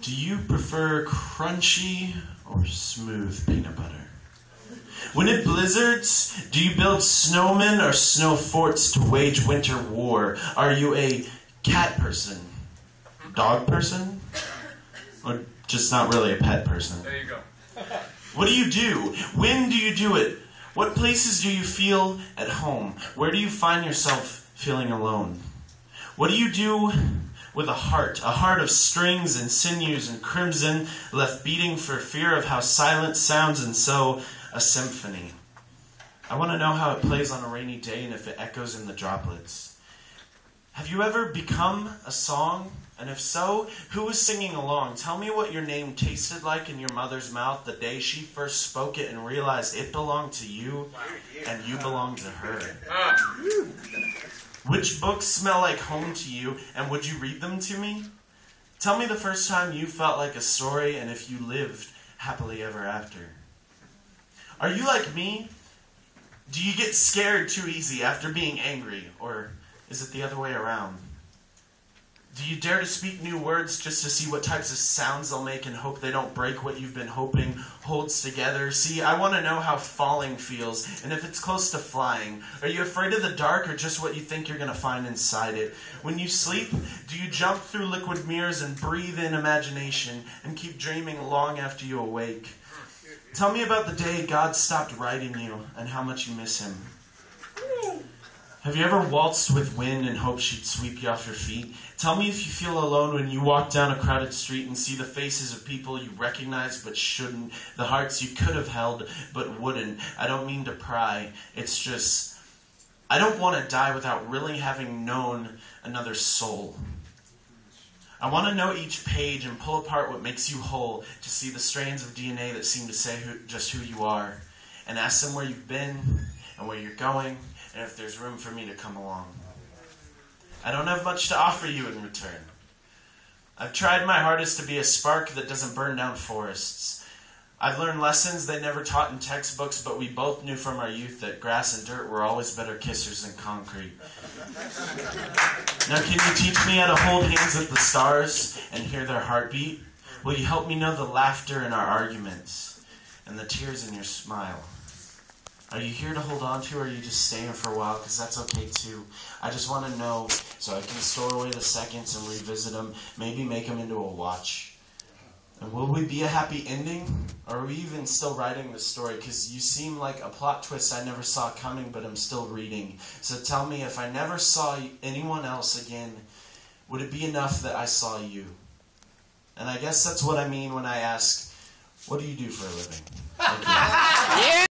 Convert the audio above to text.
Do you prefer crunchy or smooth peanut butter? When it blizzards, do you build snowmen or snow forts to wage winter war? Are you a cat person, dog person, or just not really a pet person? There you go. What do you do? When do you do it? What places do you feel at home? Where do you find yourself feeling alone? What do you do with a heart of strings and sinews and crimson, left beating for fear of how silence sounds, and so a symphony? I want to know how it plays on a rainy day and if it echoes in the droplets. Have you ever become a song? And if so, who was singing along? Tell me what your name tasted like in your mother's mouth the day she first spoke it and realized it belonged to you and you belonged to her. Which books smell like home to you, and would you read them to me? Tell me the first time you felt like a story, and if you lived happily ever after. Are you like me? Do you get scared too easy after being angry, or is it the other way around? Do you dare to speak new words just to see what types of sounds they'll make and hope they don't break what you've been hoping holds together? See, I want to know how falling feels and if it's close to flying. Are you afraid of the dark or just what you think you're going to find inside it? When you sleep, do you jump through liquid mirrors and breathe in imagination and keep dreaming long after you awake? Tell me about the day God stopped writing you and how much you miss him. Have you ever waltzed with wind and hoped she'd sweep you off your feet? Tell me if you feel alone when you walk down a crowded street and see the faces of people you recognize but shouldn't, the hearts you could have held but wouldn't. I don't mean to pry. It's just, I don't want to die without really having known another soul. I want to know each page and pull apart what makes you whole, to see the strands of DNA that seem to say just who you are, and ask them where you've been and where you're going, and if there's room for me to come along. I don't have much to offer you in return. I've tried my hardest to be a spark that doesn't burn down forests. I've learned lessons they never taught in textbooks, but we both knew from our youth that grass and dirt were always better kissers than concrete. Now, can you teach me how to hold hands with the stars and hear their heartbeat? Will you help me know the laughter in our arguments and the tears in your smile? Are you here to hold on to, or are you just staying for a while? Because that's okay too. I just want to know so I can store away the seconds and revisit them, maybe make them into a watch. And will we be a happy ending? Or are we even still writing the story? Because you seem like a plot twist I never saw coming, but I'm still reading. So tell me, if I never saw anyone else again, would it be enough that I saw you? And I guess that's what I mean when I ask, what do you do for a living? Thank you. Yeah!